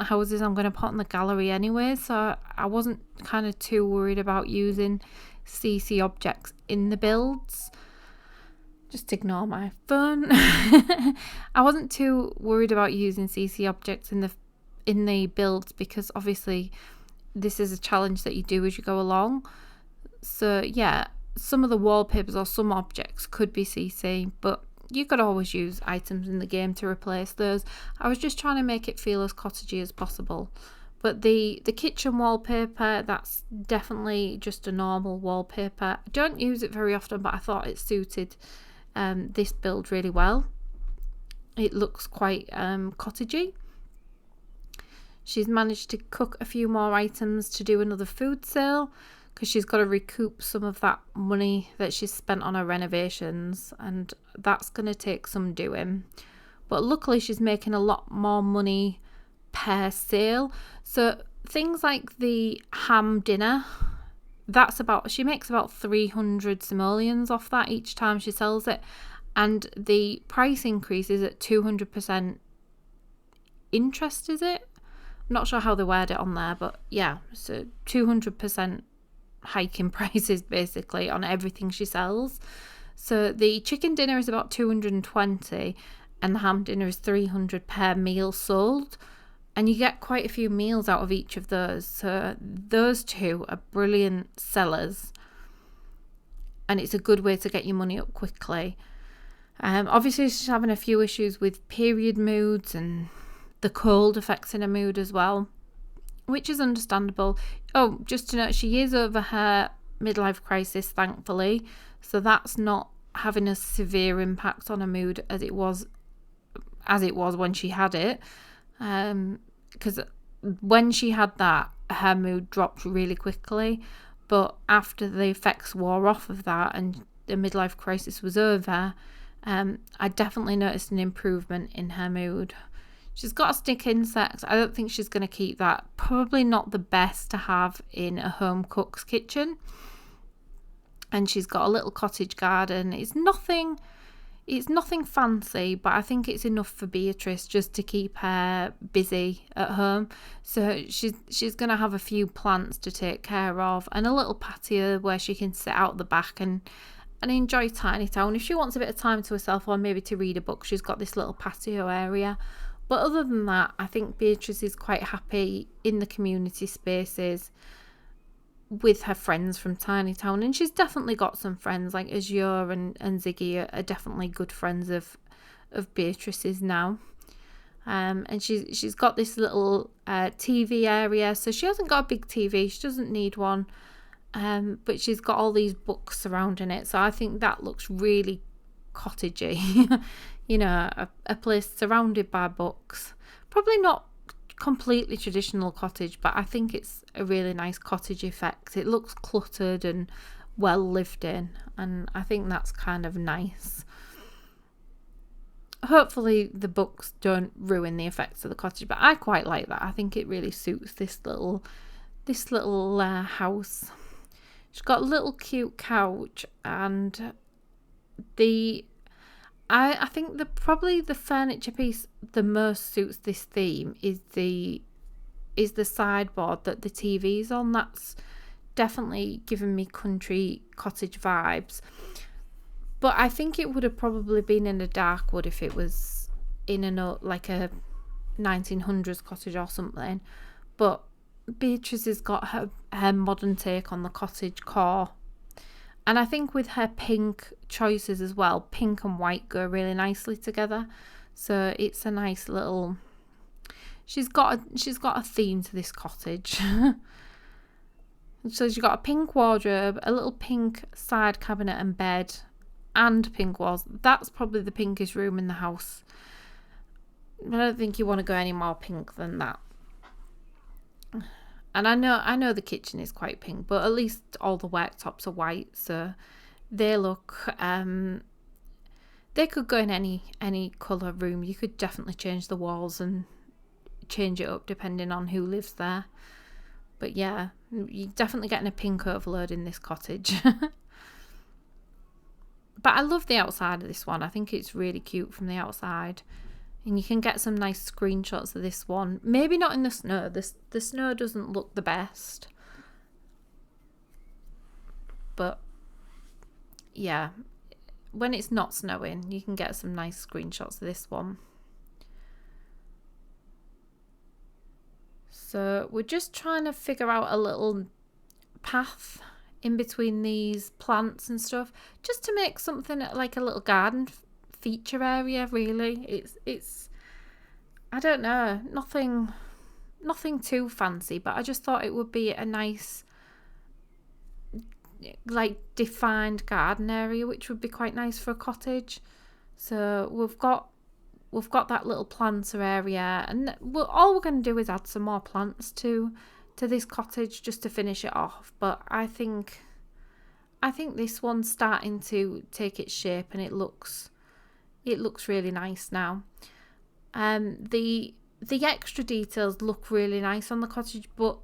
houses I'm going to put in the gallery anyway, so I wasn't kind of too worried about using CC objects in the builds. Just ignore my phone. I wasn't too worried about using CC objects in the builds, because obviously this is a challenge that you do as you go along. So yeah, some of the wallpapers or some objects could be CC, but you could always use items in the game to replace those. I was just trying to make it feel as cottagey as possible. But the kitchen wallpaper, that's definitely just a normal wallpaper. I don't use it very often, but I thought it suited this build really well. It looks quite cottagey. She's managed to cook a few more items to do another food sale, because she's got to recoup some of that money that she's spent on her renovations, and that's going to take some doing. But luckily she's making a lot more money per sale. So things like the ham dinner, she makes about 300 simoleons off that each time she sells it, and the price increase is at 200% interest, is it? I'm not sure how they word it on there, but yeah, so 200% hike in prices basically on everything she sells. So the chicken dinner is about 220 and the ham dinner is 300 per meal sold, and you get quite a few meals out of each of those. So those two are brilliant sellers, and it's a good way to get your money up quickly. Obviously she's having a few issues with period moods and the cold affecting her mood as well, which is understandable. Oh, just to note, she is over her midlife crisis, thankfully, so that's not having a severe impact on her mood as it was when she had it. Because when she had that, her mood dropped really quickly, but after the effects wore off of that and the midlife crisis was over, I definitely noticed an improvement in her mood. She's got a stick insect. I don't think she's going to keep that. Probably not the best to have in a home cook's kitchen. And she's got a little cottage garden. It's nothing fancy, but I think it's enough for Beatrice just to keep her busy at home. So she's going to have a few plants to take care of and a little patio where she can sit out the back and enjoy Tiny Town. If she wants a bit of time to herself or maybe to read a book, she's got this little patio area. But other than that, I think Beatrice is quite happy in the community spaces with her friends from Tiny Town, and she's definitely got some friends like Azure and Ziggy are definitely good friends of Beatrice's now. And she's got this little TV area, so she hasn't got a big TV, she doesn't need one, but she's got all these books surrounding it, so I think that looks really cottagey. You know, a place surrounded by books. Probably not completely traditional cottage, but I think it's a really nice cottage effect. It looks cluttered and well lived in, and I think that's kind of nice. Hopefully the books don't ruin the effects of the cottage, but I quite like that. I think it really suits this little house. She's got a little cute couch, and I think probably the furniture piece the most suits this theme is the sideboard that the TV's on. That's definitely given me country cottage vibes. But I think it would have probably been in a dark wood if it was in like a 1900s cottage or something. But Beatrice has got her modern take on the cottage core. And I think with her pink choices as well, pink and white go really nicely together. So it's a nice little... She's got a theme to this cottage. So she's got a pink wardrobe, a little pink side cabinet and bed, and pink walls. That's probably the pinkest room in the house. I don't think you want to go any more pink than that. And I know the kitchen is quite pink, but at least all the worktops are white, so they look... they could go in any colour room. You could definitely change the walls and change it up depending on who lives there. But yeah, you're definitely getting a pink overload in this cottage. But I love the outside of this one. I think it's really cute from the outside. And you can get some nice screenshots of this one. Maybe not in the snow. The snow doesn't look the best. But yeah, when it's not snowing, you can get some nice screenshots of this one. So we're just trying to figure out a little path in between these plants and stuff, just to make something like a little garden feature area. Really, it's I don't know, nothing too fancy, but I just thought it would be a nice, like, defined garden area, which would be quite nice for a cottage. So we've got that little planter area, and all we're going to do is add some more plants to this cottage just to finish it off. But I think this one's starting to take its shape, and it looks really nice now. The extra details look really nice on the cottage, but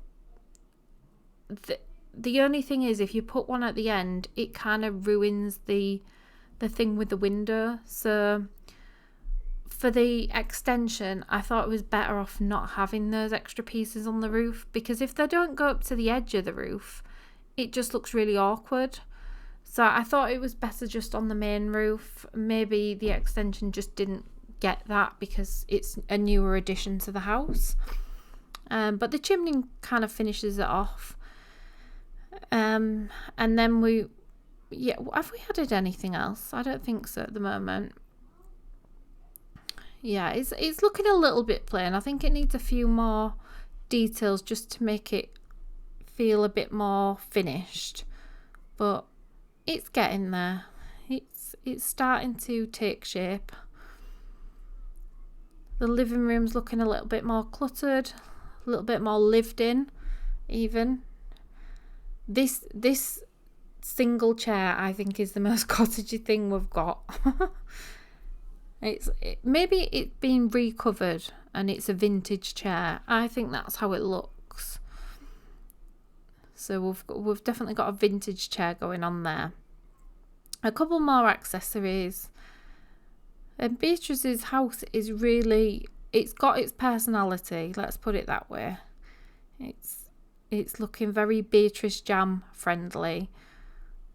the only thing is, if you put one at the end, it kind of ruins the thing with the window. So for the extension, I thought it was better off not having those extra pieces on the roof, because if they don't go up to the edge of the roof, it just looks really awkward. So I thought it was better just on the main roof. Maybe the extension just didn't get that because it's a newer addition to the house. But the chimney kind of finishes it off. And then have we added anything else? I don't think so at the moment. Yeah, it's looking a little bit plain. I think it needs a few more details just to make it feel a bit more finished. But it's getting there. It's starting to take shape. The living room's looking a little bit more cluttered, a little bit more lived in even. This single chair, I think, is the most cottagey thing we've got. Maybe it's been recovered and it's a vintage chair. I think that's how it looks. So we've definitely got a vintage chair going on there. A couple more accessories. And Beatrice's house is really, it's got its personality, let's put it that way. It's looking very Beatrice Jam friendly.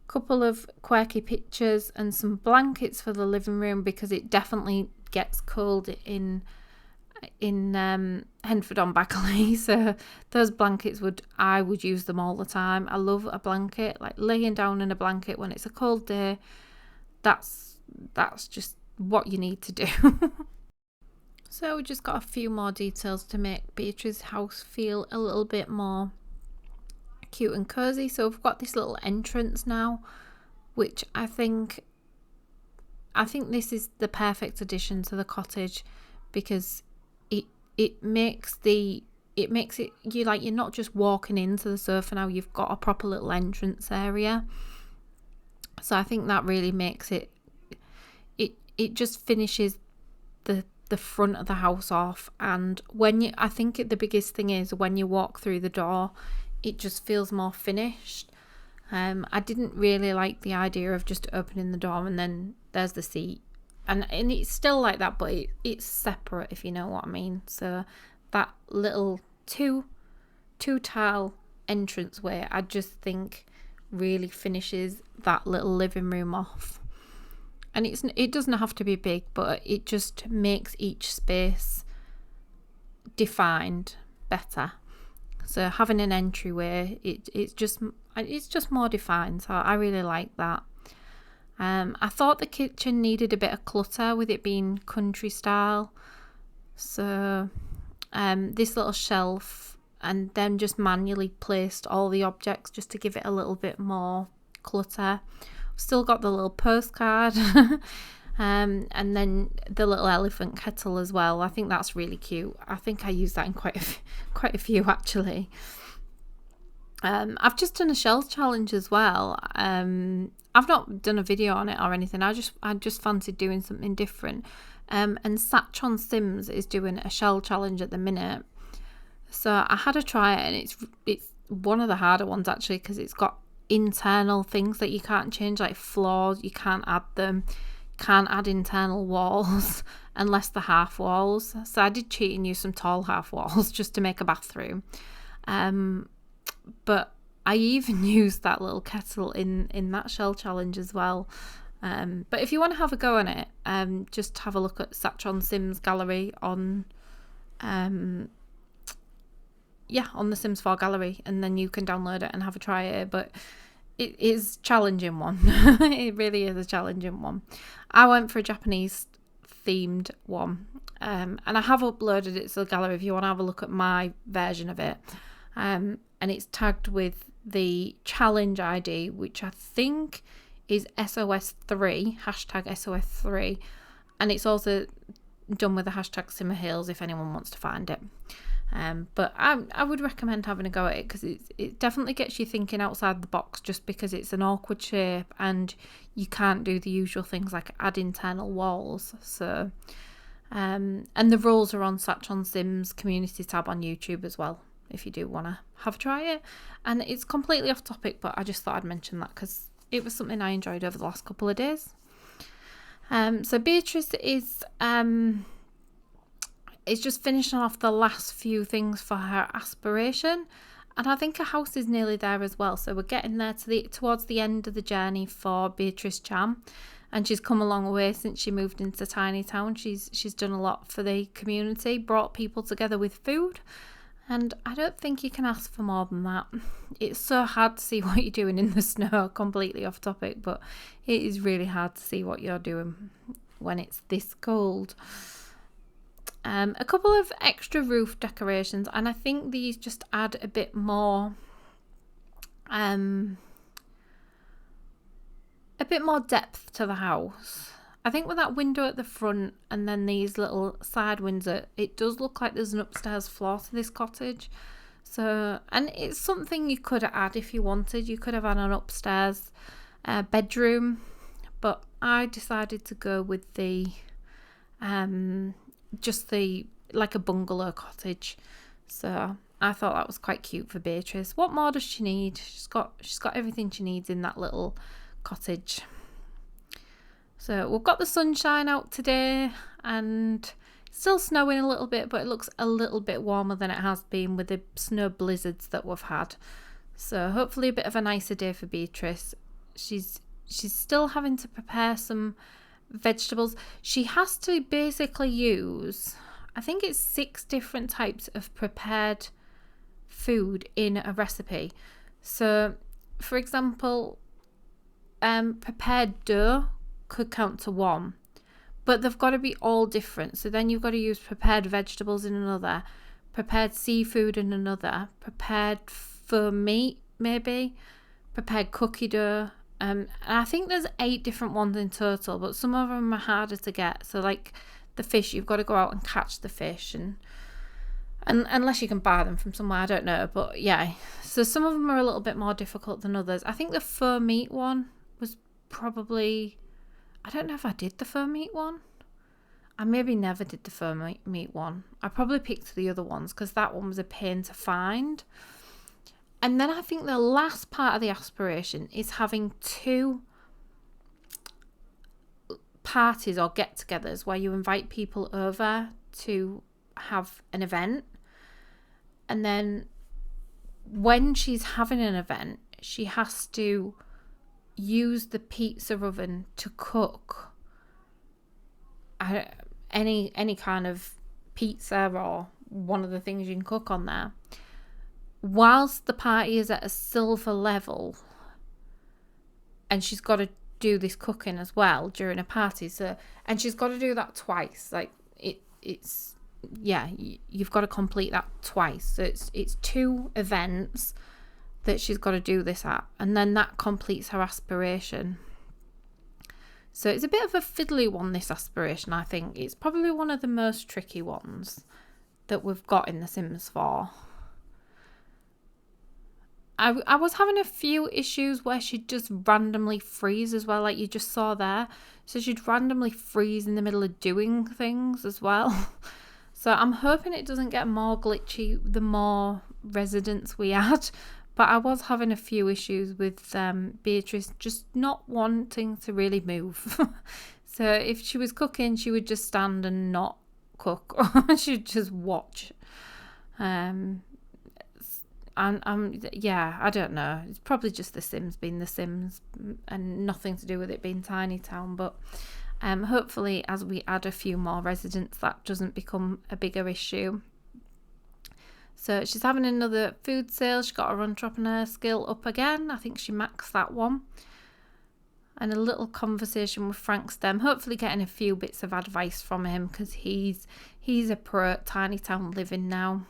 Couple of quirky pictures and some blankets for the living room, because it definitely gets cold in Henford-on-Backley. So those blankets I would use them all the time. I love a blanket, like laying down in a blanket when it's a cold day. That's just what you need to do. So we just got a few more details to make Beatrice's house feel a little bit more cute and cozy. So we've got this little entrance now, which I think this is the perfect addition to the cottage, because it makes it you're not just walking into the sofa now, you've got a proper little entrance area. So I think that really makes it just finishes the front of the house off. And I think the biggest thing is when you walk through the door, it just feels more finished. I didn't really like the idea of just opening the door and then there's the seat, and it's still like that, but it's separate, if you know what I mean. So that little two tile entranceway, I just think really finishes that little living room off. And it doesn't have to be big, but it just makes each space defined better. So having an entryway, it's just more defined. So I really like that. I thought the kitchen needed a bit of clutter with it being country style. So this little shelf, and then just manually placed all the objects just to give it a little bit more clutter. Still got the little postcard. And then the little elephant kettle as well. I think that's really cute. I think I used that in quite a few actually. I've just done a shelf challenge as well. I've not done a video on it or anything. I just fancied doing something different. And Satchon Sims is doing a shell challenge at the minute. So I had a try it, and it's one of the harder ones actually, because it's got internal things that you can't change, like floors. You can't add them. Can't add internal walls unless they're half walls. So I did cheat and use some tall half walls just to make a bathroom. But I even used that little kettle in that shell challenge as well. But if you want to have a go on it, just have a look at Satchon Sims gallery on on the Sims 4 gallery, and then you can download it and have a try at it. But it is a challenging one. It really is a challenging one. I went for a Japanese themed one, and I have uploaded it to the gallery if you want to have a look at my version of it. And it's tagged with the challenge ID, which I think is SOS3, hashtag SOS3, and it's also done with the hashtag Simmer Hills if anyone wants to find it. But I would recommend having a go at it, because it definitely gets you thinking outside the box, just because it's an awkward shape and you can't do the usual things like add internal walls. So and the rules are on Satchon Sims community tab on YouTube as well, if you do want to have a try it. And it's completely off topic, but I just thought I'd mention that because it was something I enjoyed over the last couple of days. So Beatrice is just finishing off the last few things for her aspiration, and I think her house is nearly there as well. So we're getting there towards the end of the journey for Beatrice Jam, and she's come a long way since she moved into Tiny Town. She's done a lot for the community, brought people together with food, and I don't think you can ask for more than that. It's so hard to see what you're doing in the snow, completely off topic, but it is really hard to see what you're doing when it's this cold. A couple of extra roof decorations, and I think these just add a bit more depth to the house. I think with that window at the front and then these little side windows, it does look like there's an upstairs floor to this cottage. So, and it's something you could add if you wanted. You could have had an upstairs bedroom, but I decided to go with the like a bungalow cottage. So I thought that was quite cute for Beatrice. What more does she need? She's got everything she needs in that little cottage. So we've got the sunshine out today, and it's still snowing a little bit, but it looks a little bit warmer than it has been with the snow blizzards that we've had. So hopefully a bit of a nicer day for Beatrice. She's still having to prepare some vegetables. She has to basically use, I think it's 6 different types of prepared food in a recipe. So for example, prepared dough could count to 1, but they've got to be all different. So then you've got to use prepared vegetables in another, prepared seafood in another, prepared for meat maybe, prepared cookie dough. And I think there's 8 different ones in total, but some of them are harder to get. So like the fish, you've got to go out and catch the fish, and unless you can buy them from somewhere, I don't know. But yeah, so some of them are a little bit more difficult than others. I think the faux meat one was probably, I don't know if I did the faux meat one. I maybe never did the faux meat one. I probably picked the other ones because that one was a pain to find. And then I think the last part of the aspiration is having 2 parties or get-togethers where you invite people over to have an event. And then when she's having an event, she has to use the pizza oven to cook any kind of pizza or one of the things you can cook on there, whilst the party is at a silver level, and she's got to do this cooking as well during a party. So, and she's got to do that twice. Like it's you've got to complete that twice. So it's 2 events that she's got to do this at, and then that completes her aspiration. So it's a bit of a fiddly one, this aspiration. I think it's probably one of the most tricky ones that we've got in The Sims 4. I was having a few issues where she'd just randomly freeze as well, like you just saw there. So she'd randomly freeze in the middle of doing things as well. So I'm hoping it doesn't get more glitchy the more residents we add. But I was having a few issues with Beatrice just not wanting to really move. So if she was cooking, she would just stand and not cook. She'd just watch. Yeah, I don't know. It's probably just The Sims being The Sims and nothing to do with it being Tiny Town. But hopefully as we add a few more residents, that doesn't become a bigger issue. So she's having another food sale. She got her entrepreneur skill up again. I think she maxed that one. And a little conversation with Frank Stem. Hopefully getting a few bits of advice from him because he's a pro at Tiny Town living now.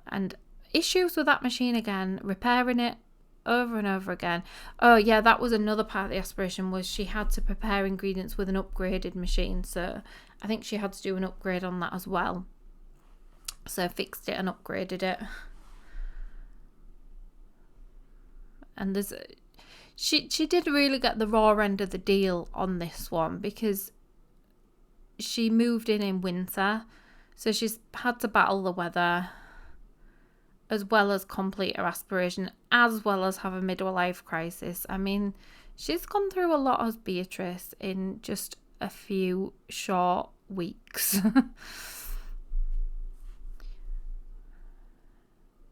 And issues with that machine again. Repairing it over and over again. Oh yeah, that was another part of the aspiration, was she had to prepare ingredients with an upgraded machine. So I think she had to do an upgrade on that as well. So fixed it and upgraded it. And she did really get the raw end of the deal on this one because she moved in winter. So she's had to battle the weather as well as complete her aspiration, as well as have a midlife crisis. I mean, she's gone through a lot as Beatrice in just a few short weeks.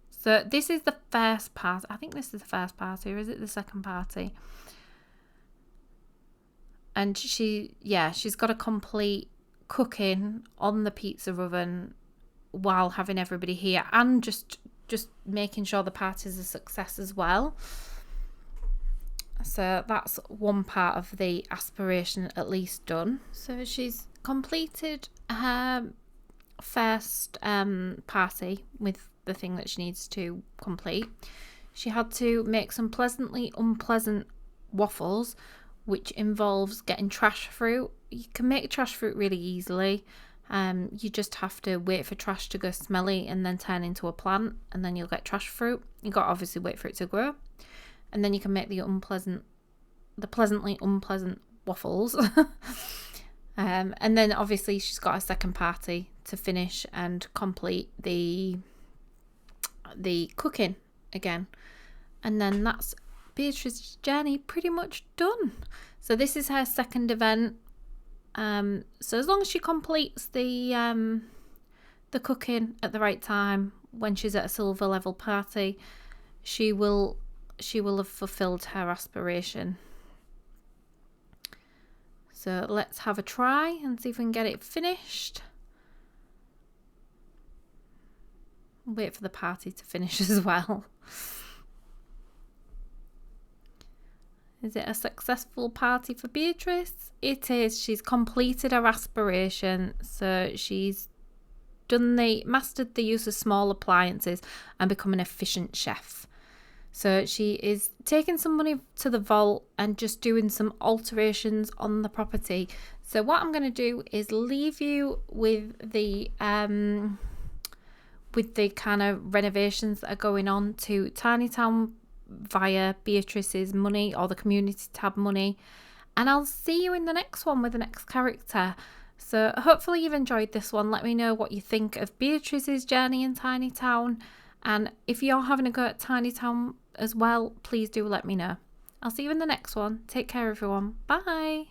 So this is the first part. I think this is the first party, or is it the second party? And she's got to complete cooking on the pizza oven while having everybody here, and just making sure the party is a success as well. So that's one part of the aspiration at least done. So she's completed her first party with the thing that she needs to complete. She had to make some pleasantly unpleasant waffles, which involves getting trash fruit. You can make trash fruit really easily. You just have to wait for trash to go smelly and then turn into a plant, and then you'll get trash fruit. You got to obviously wait for it to grow, and then you can make the pleasantly unpleasant waffles. And then obviously she's got a second party to finish and complete the cooking again, and then that's Beatrice's journey pretty much done. So this is her second event. So as long as she completes the cooking at the right time when she's at a silver level party, she will have fulfilled her aspiration. So let's have a try and see if we can get it finished. Wait for the party to finish as well. Is it a successful party for Beatrice? It is. She's completed her aspiration. So she's mastered the use of small appliances and become an efficient chef. So she is taking some money to the vault and just doing some alterations on the property. So what I'm going to do is leave you with the kind of renovations that are going on to Tiny Town via Beatrice's money, or the community tab money, and I'll see you in the next one with the next character. So hopefully you've enjoyed this one. Let me know what you think of Beatrice's journey in Tiny Town, and if you're having a go at Tiny Town as well, please do let me know. I'll see you in the next one. Take care everyone. Bye.